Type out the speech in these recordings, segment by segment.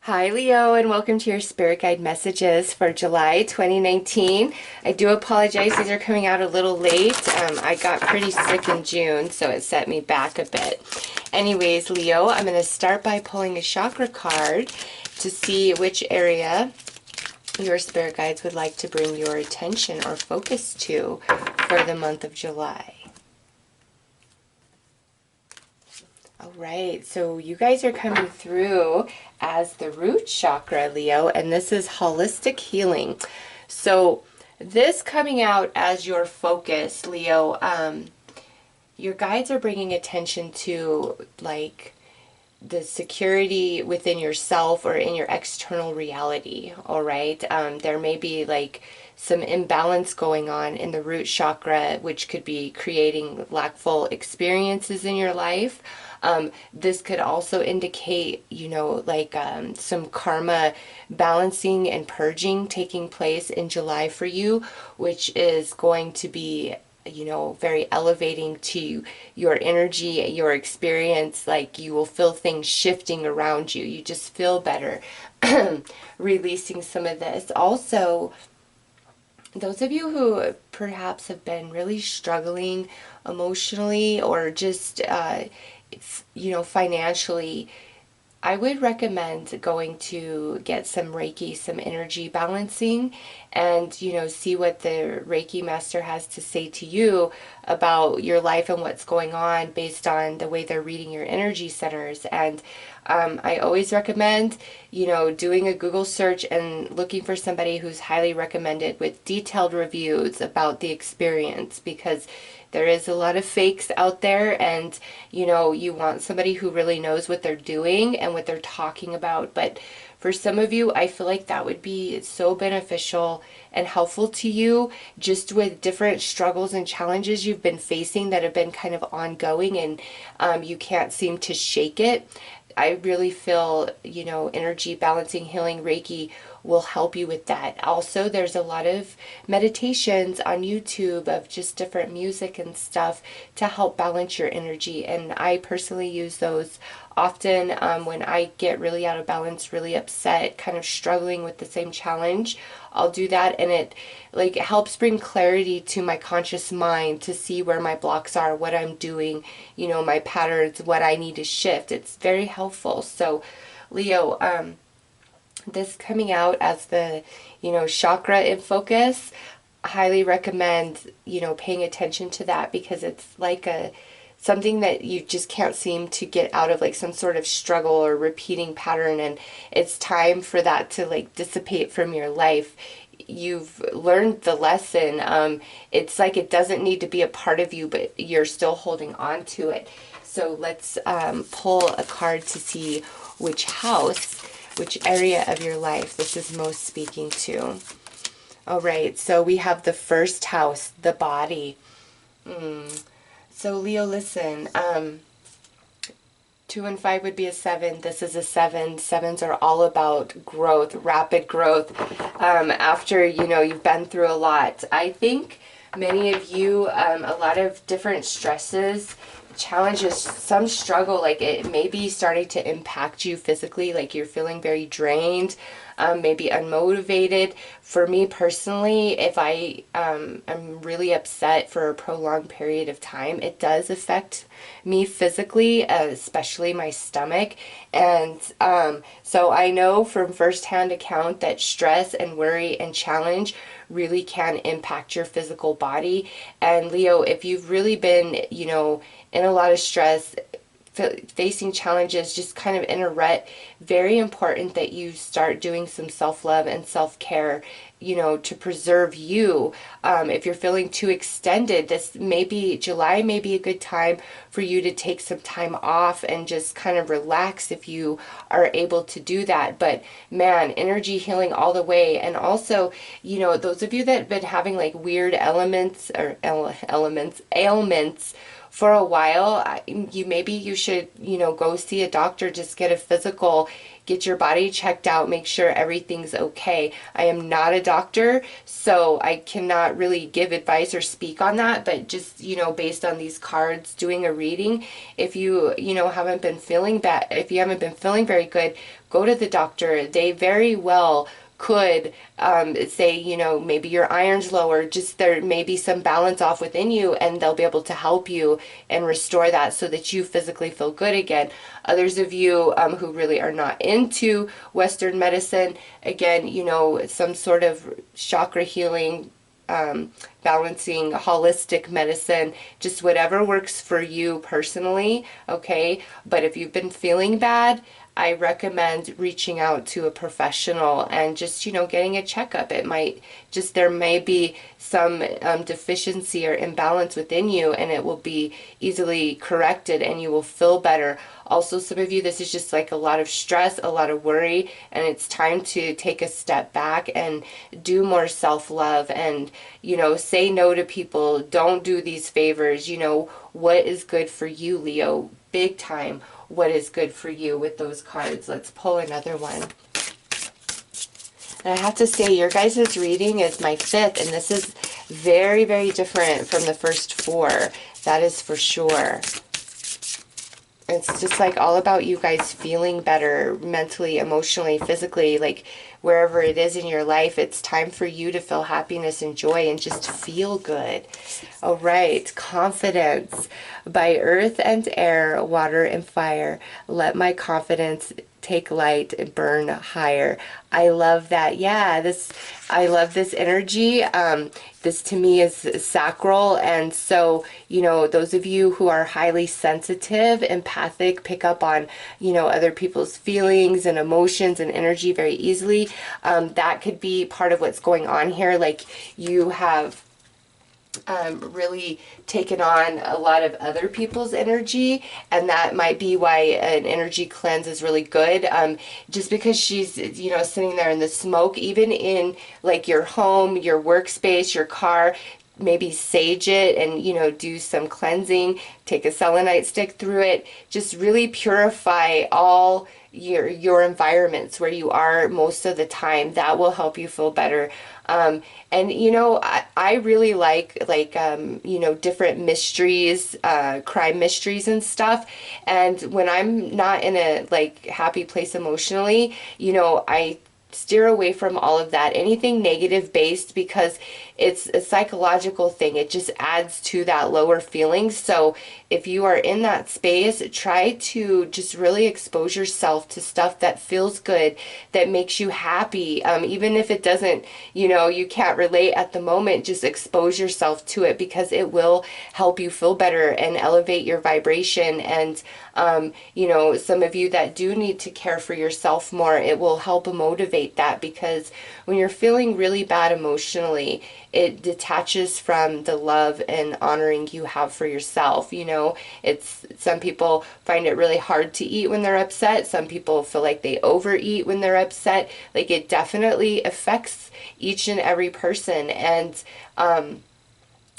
Hi Leo, and welcome to your Spirit Guide messages for July 2019. I do apologize, these are coming out a little late. I got pretty sick in June, so it set me back a bit. Anyways, Leo, I'm going to start by pulling a chakra card to see which area your spirit guides would like to bring your attention or focus to for the month of July. All right, so you guys are coming through as the root chakra, Leo, and this is holistic healing. So this coming out as your focus, Leo, your guides are bringing attention to like the security within yourself or in your external reality. All right, there may be like some imbalance going on in the root chakra, which could be creating lackful experiences in your life. This could also indicate, some karma balancing and purging taking place in July for you, which is going to be very elevating to your energy, your experience. Like you will feel things shifting around you. You just feel better releasing some of this. Also, those of you who perhaps have been really struggling emotionally or just, financially, I would recommend going to get some Reiki, some energy balancing, and, see what the Reiki master has to say to you about your life and what's going on based on the way they're reading your energy centers. And I always recommend, doing a Google search and looking for somebody who's highly recommended with detailed reviews about the experience, because there is a lot of fakes out there, and you want somebody who really knows what they're doing and what they're talking about. But for some of you, I feel like that would be so beneficial and helpful to you, just with different struggles and challenges you've been facing that have been kind of ongoing, and you can't seem to shake it. I really feel, energy balancing, healing, Reiki will help you with that. Also, there's a lot of meditations on YouTube of just different music and stuff to help balance your energy. And I personally use those often when I get really out of balance, really upset, kind of struggling with the same challenge. I'll do that, and it helps bring clarity to my conscious mind to see where my blocks are, what I'm doing, my patterns, what I need to shift. It's very helpful. So, Leo, this coming out as the, chakra in focus, I highly recommend, paying attention to that, because it's like something that you just can't seem to get out of, like some sort of struggle or repeating pattern, and it's time for that to dissipate from your life. You've learned the lesson. It's like it doesn't need to be a part of you, but you're still holding on to it. So let's pull a card to see which house, which area of your life this is most speaking to. All right, so we have the first house, the body. So Leo, listen, 2 and 5 would be a 7. This is a 7. 7s are all about growth, rapid growth. After, you've been through a lot. I think many of you, a lot of different stresses, challenges, some struggle, like it may be starting to impact you physically, like you're feeling very drained, maybe unmotivated. For me personally, if I am really upset for a prolonged period of time, it does affect me physically, especially my stomach. And so I know from firsthand account that stress and worry and challenge really can impact your physical body. And Leo, if you've really been, in a lot of stress, facing challenges, just kind of in a rut, very important that you start doing some self-love and self-care, to preserve you. If you're feeling too extended, July may be a good time for you to take some time off and just kind of relax if you are able to do that. But man, energy healing all the way. And also, those of you that have been having like weird ailments for a while, you should, go see a doctor, just get a physical. get your body checked out, make sure everything's okay. I am not a doctor, so I cannot really give advice or speak on that, but just, based on these cards, doing a reading, if you, haven't been feeling bad, if you haven't been feeling very good, go to the doctor. They very well could say, maybe your iron's low, or just there may be some balance off within you, and they'll be able to help you and restore that so that you physically feel good again. Others of you who really are not into Western medicine, again, some sort of chakra healing, balancing, holistic medicine, just whatever works for you personally, okay? But if you've been feeling bad, I recommend reaching out to a professional and just, getting a checkup. There may be some deficiency or imbalance within you, and it will be easily corrected and you will feel better. Also, some of you, this is just like a lot of stress, a lot of worry, and it's time to take a step back and do more self-love and, say no to people. Don't do these favors. What is good for you, Leo? Big time. What is good for you with those cards? Let's pull another one. And I have to say, your guys' reading is my 5th, and this is very, very different from the first 4. That is for sure. It's just like all about you guys feeling better mentally, emotionally, physically, like wherever it is in your life. It's time for you to feel happiness and joy and just feel good. All right, confidence. By earth and air, water and fire, let my confidence take light and burn higher. I love that. Yeah, I love this energy. This to me is sacral, and so, those of you who are highly sensitive, empathic, pick up on, other people's feelings and emotions and energy very easily. That could be part of what's going on here. Like, you have really taken on a lot of other people's energy, and that might be why an energy cleanse is really good. Just because she's, sitting there in the smoke, even in like your home, your workspace, your car, maybe sage it and, do some cleansing, take a selenite stick through it, just really purify all your environments where you are most of the time. That will help you feel better. And I really like different mysteries, crime mysteries and stuff. And when I'm not in a happy place emotionally, I steer away from all of that, anything negative based, because it's a psychological thing. It just adds to that lower feeling. So if you are in that space, try to just really expose yourself to stuff that feels good, that makes you happy. Even if it doesn't, you can't relate at the moment, just expose yourself to it, because it will help you feel better and elevate your vibration. And some of you that do need to care for yourself more, it will help motivate that, because when you're feeling really bad emotionally, it detaches from the love and honoring you have for yourself. It's, some people find it really hard to eat when they're upset. Some people feel like they overeat when they're upset. Like, it definitely affects each and every person. And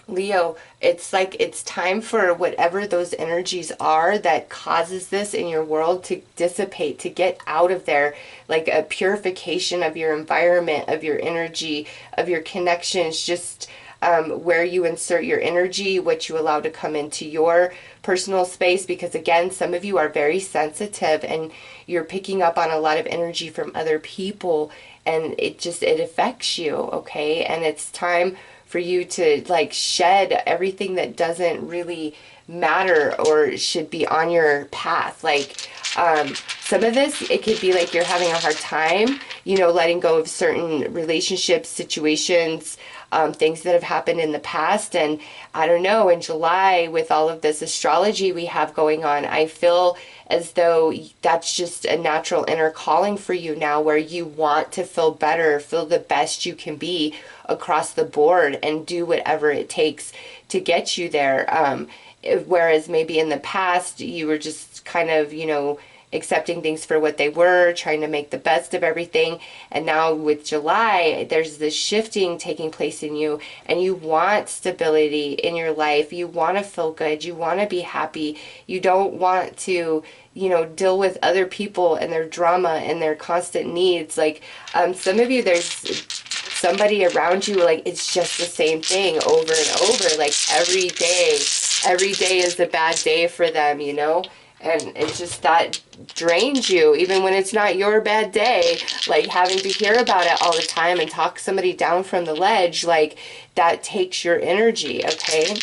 Leo, it's time for whatever those energies are that causes this in your world to dissipate, to get out of there, like a purification of your environment, of your energy, of your connections, just where you insert your energy, what you allow to come into your personal space, because again, some of you are very sensitive and you're picking up on a lot of energy from other people, and it affects you, okay? And it's time for you to shed everything that doesn't really matter or should be on your path. Some of this, it could be like you're having a hard time, letting go of certain relationships, situations, things that have happened in the past. And I don't know, in July, with all of this astrology we have going on, I feel as though that's just a natural inner calling for you now, where you want to feel better, feel the best you can be across the board, and do whatever it takes to get you there. Whereas maybe in the past, you were just kind of, accepting things for what they were, trying to make the best of everything. And now with July, there's this shifting taking place in you, and you want stability in your life. You want to feel good. You want to be happy. You don't want to, you know, deal with other people and their drama and their constant needs. Like, some of you, there's somebody around you, like, it's just the same thing over and over, like every day is a bad day for them, you know. And it's just that drains you, even when it's not your bad day. Like, having to hear about it all the time and talk somebody down from the ledge, like, that takes your energy. Okay,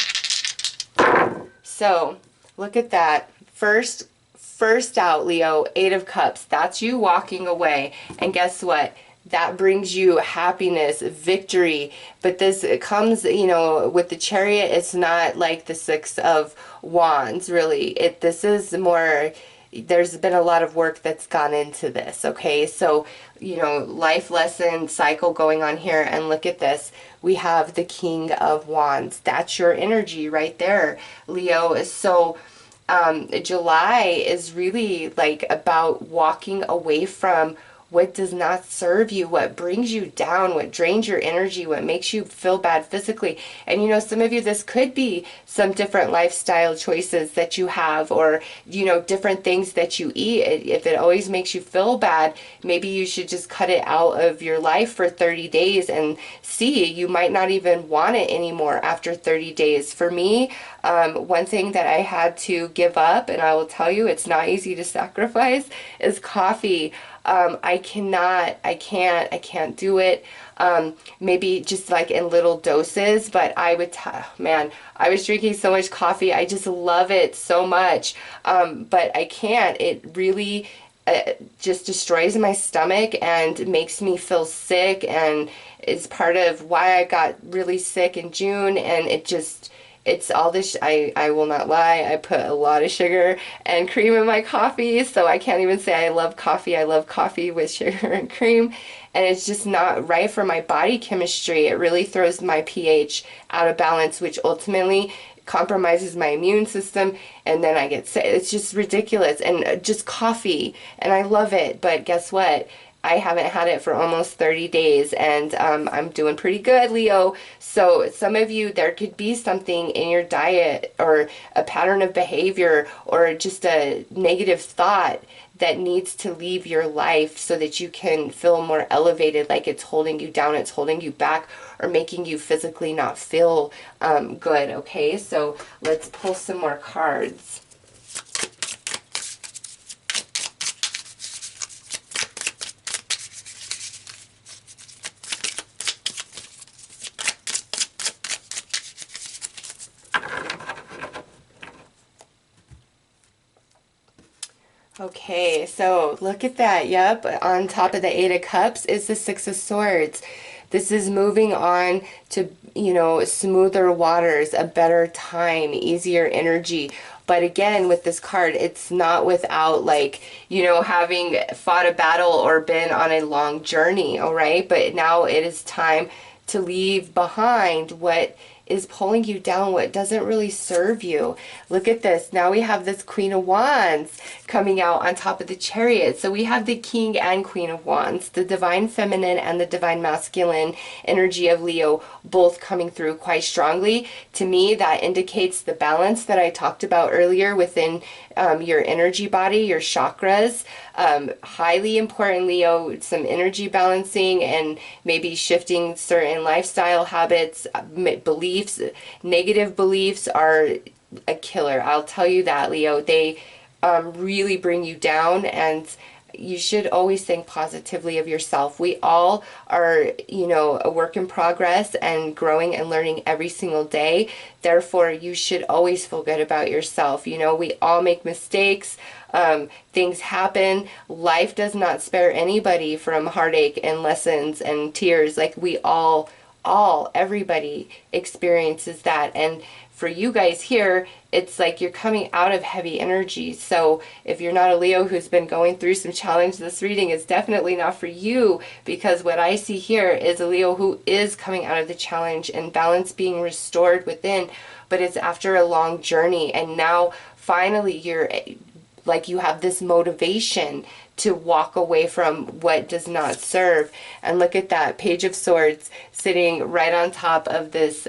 so look at that. First out, Leo, 8 of Cups. That's you walking away. And guess what? That brings you happiness, victory. But this, it comes, you know, with the Chariot, it's not like the 6 of Wands, really. This is more, there's been a lot of work that's gone into this, okay? So, you know, life lesson cycle going on here. And look at this. We have the King of Wands. That's your energy right there, Leo. So, July is really like about walking away from what does not serve you, what brings you down, what drains your energy, what makes you feel bad physically. And you know, some of you, this could be some different lifestyle choices that you have, or, you know, different things that you eat. If it always makes you feel bad, maybe you should just cut it out of your life for 30 days and see. You might not even want it anymore after 30 days. For me, one thing that I had to give up, and I will tell you, it's not easy to sacrifice, is coffee. I can't do it. Maybe just like in little doses, but man, I was drinking so much coffee. I just love it so much. But I can't. It really just destroys my stomach and makes me feel sick, and is part of why I got really sick in June. And it's all this, I will not lie, I put a lot of sugar and cream in my coffee, so I can't even say I love coffee. I love coffee with sugar and cream, and it's just not right for my body chemistry. It really throws my pH out of balance, which ultimately compromises my immune system, and then I get sick. It's just ridiculous. And just coffee, and I love it, but guess what? I haven't had it for almost 30 days, and I'm doing pretty good, Leo. So some of you, there could be something in your diet, or a pattern of behavior, or just a negative thought that needs to leave your life so that you can feel more elevated, like it's holding you down, it's holding you back, or making you physically not feel good, okay? So let's pull some more cards. Okay, so look at that. Yep, on top of the 8 of Cups is the 6 of Swords. This is moving on to, you know, smoother waters, a better time, easier energy. But again, with this card, it's not without, like, you know, having fought a battle or been on a long journey, all right? But now it is time to leave behind what is pulling you down, what doesn't really serve you. Look at this. Now we have this Queen of Wands coming out on top of the Chariot. So we have the King and Queen of Wands, the Divine Feminine and the Divine Masculine energy of Leo, both coming through quite strongly. To me, that indicates the balance that I talked about earlier within your energy body, your chakras. Highly important, Leo, some energy balancing and maybe shifting certain lifestyle habits, beliefs. Negative beliefs are a killer. I'll tell you that, Leo. They really bring you down, and you should always think positively of yourself. We all are, you know, a work in progress and growing and learning every single day. Therefore, you should always feel good about yourself. You know, we all make mistakes. Things happen. Life does not spare anybody from heartache and lessons and tears. Like, we everybody experiences that. And for you guys here, it's like you're coming out of heavy energy. So if you're not a Leo who's been going through some challenge, this reading is definitely not for you, because what I see here is a Leo who is coming out of the challenge and balance being restored within, but it's after a long journey, and now finally you're like you have this motivation to walk away from what does not serve. And look at that Page of Swords sitting right on top of this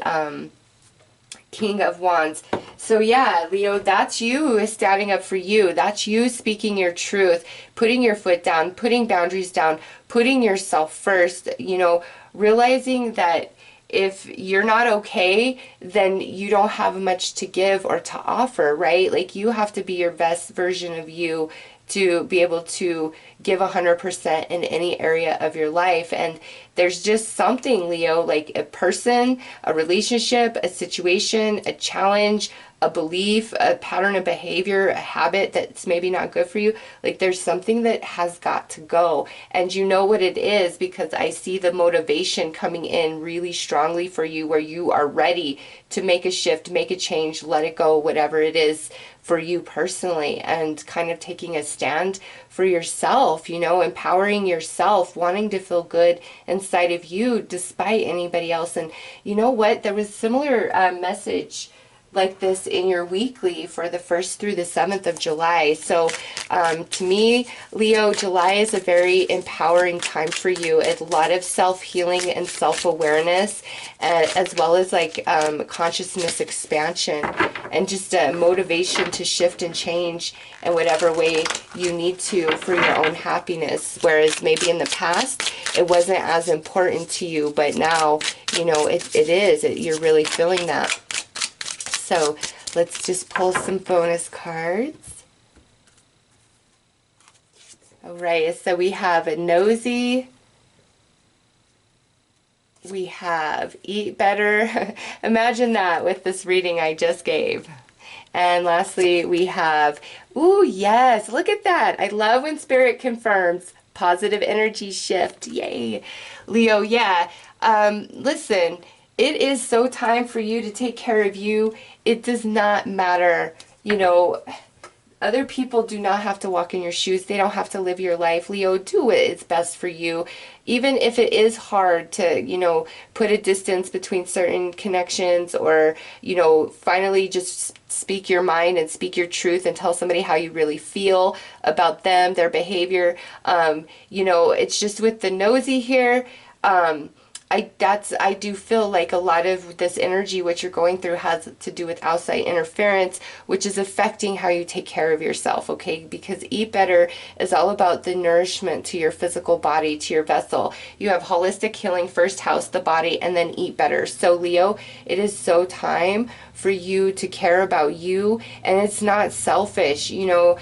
King of Wands. So yeah, Leo, that's you who is standing up for you. That's you speaking your truth, putting your foot down, putting boundaries down, putting yourself first, you know, realizing that if you're not okay, then you don't have much to give or to offer, right? Like you have to be your best version of you to be able to give 100% in any area of your life. And there's just something, Leo, like a person, a relationship, a situation, a challenge, a belief, a pattern of behavior, a habit that's maybe not good for you. Like there's something that has got to go. And you know what it is, because I see the motivation coming in really strongly for you, where you are ready to make a shift, make a change, let it go, whatever it is for you personally, and kind of taking a stand for yourself, you know, empowering yourself, wanting to feel good inside of you despite anybody else. And you know what? There was similar message like this in your weekly for the 1st through the 7th of July. So to me, Leo, July is a very empowering time for you. A lot of self-healing and self-awareness, as well as like consciousness expansion, and just a motivation to shift and change in whatever way you need to for your own happiness. Whereas maybe in the past, it wasn't as important to you, but now, you know, it is. You're really feeling that. So let's just pull some bonus cards. All right, so we have a nosy. We have eat better. Imagine that with this reading I just gave. And lastly, we have, ooh, yes, look at that. I love when Spirit confirms positive energy shift. Yay. Leo, yeah. Listen, it is so time for you to take care of you. It does not matter, you know, other people do not have to walk in your shoes. They don't have to live your life. Leo, do what is best for you. Even if it is hard to, you know, put a distance between certain connections, or, you know, finally just speak your mind and speak your truth and tell somebody how you really feel about them, their behavior. You know, it's just with the nosy here. I do feel like a lot of this energy, what you're going through, has to do with outside interference, which is affecting how you take care of yourself, okay? Because eat better is all about the nourishment to your physical body, to your vessel. You have holistic healing, first house, the body, and then eat better. So Leo, it is so time for you to care about you, and it's not selfish, you know.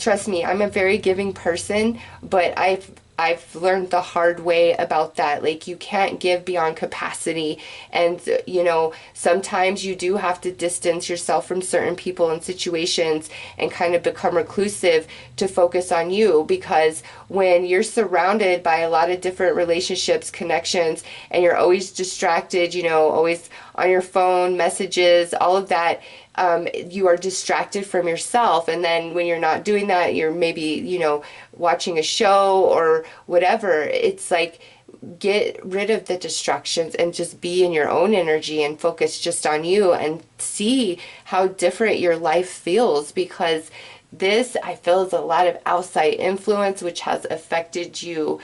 Trust me, I'm a very giving person, but I've learned the hard way about that. Like, you can't give beyond capacity. And, you know, sometimes you do have to distance yourself from certain people and situations and kind of become reclusive to focus on you. Because when you're surrounded by a lot of different relationships, connections, and you're always distracted, you know, always on your phone, messages, all of that, you are distracted from yourself. And then when you're not doing that, you're maybe, you know, watching a show or whatever. It's like, get rid of the distractions and just be in your own energy and focus just on you, and see how different your life feels. Because this, I feel, is a lot of outside influence which has affected you,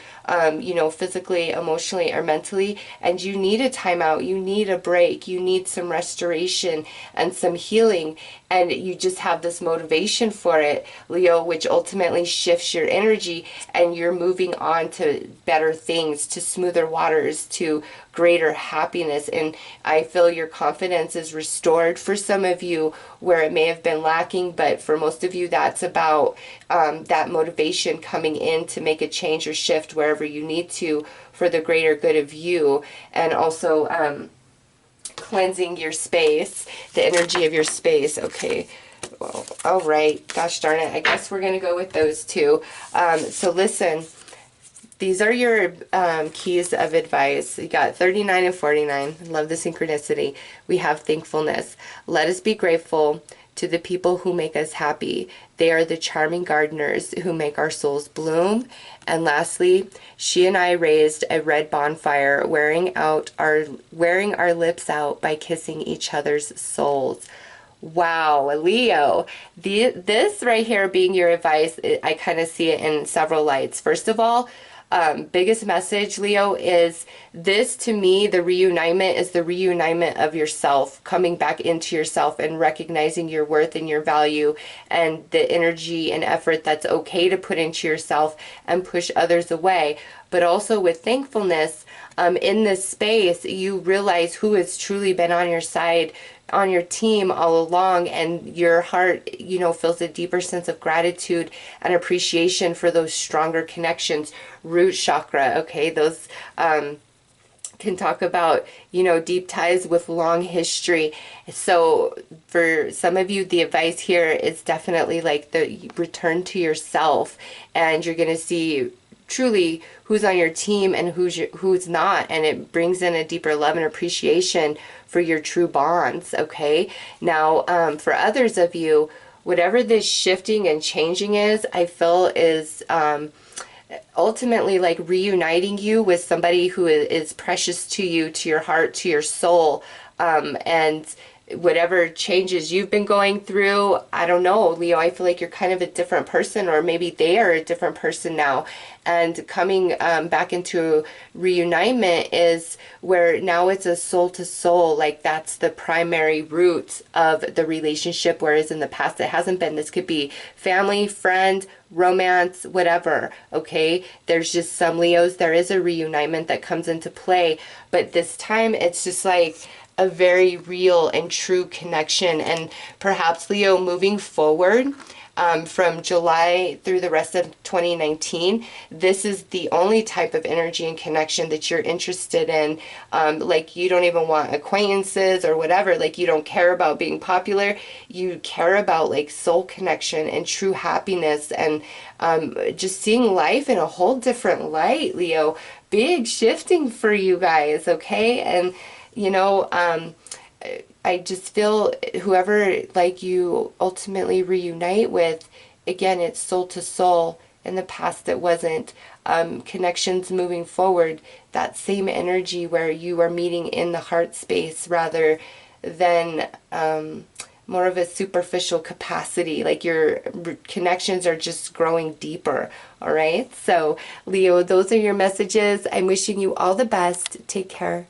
you know, physically, emotionally, or mentally. And you need a timeout. You need a break. You need some restoration and some healing. And you just have this motivation for it, Leo, which ultimately shifts your energy, and you're moving on to better things, to smoother waters, to greater happiness. And I feel your confidence is restored for some of you where it may have been lacking, but for most of you, that's about that motivation coming in to make a change or shift wherever you need to for the greater good of you. And also cleansing your space, the energy of your space. Okay. Well, all right. Gosh darn it. I guess we're going to go with those two. So listen, these are your keys of advice. You got 39 and 49. Love the synchronicity. We have thankfulness. Let us be grateful to the people who make us happy. They are the charming gardeners who make our souls bloom. And lastly, she and I raised a red bonfire, wearing our lips out by kissing each other's souls. Wow, Leo, this right here being your advice, I kind of see it in several lights. First of all, biggest message, Leo, is this to me, the reunitement is the reunitement of yourself, coming back into yourself and recognizing your worth and your value and the energy and effort that's okay to put into yourself and push others away. But also with thankfulness, in this space, you realize who has truly been on your side, on your team all along, and your heart, feels a deeper sense of gratitude and appreciation for those stronger connections. Root chakra, okay, those can talk about, deep ties with long history. So for some of you, the advice here is definitely like the return to yourself, and you're going to see truly who's on your team and who's not, and it brings in a deeper love and appreciation for your true bonds. Okay, now for others of you, whatever this shifting and changing is, I feel is ultimately like reuniting you with somebody who is precious to you, to your heart, to your soul, and whatever changes you've been going through, I don't know, Leo, I feel like you're kind of a different person, or maybe they are a different person now. And coming back into reunitement is where now it's a soul to soul, like that's the primary root of the relationship, whereas in the past it hasn't been. This could be family, friend, romance, whatever. Okay, there's just some Leos, there is a reunitement that comes into play, but this time it's just like a very real and true connection. And perhaps, Leo, moving forward, from July through the rest of 2019, this is the only type of energy and connection that you're interested in. Like you don't even want acquaintances or whatever, like you don't care about being popular. You care about like soul connection and true happiness, and just seeing life in a whole different light, Leo. Big shifting for you guys, okay? And I just feel whoever like you ultimately reunite with, again, it's soul to soul. In the past, it wasn't. Connections moving forward, that same energy where you are meeting in the heart space rather than more of a superficial capacity. Like your connections are just growing deeper. All right. So, Leo, those are your messages. I'm wishing you all the best. Take care.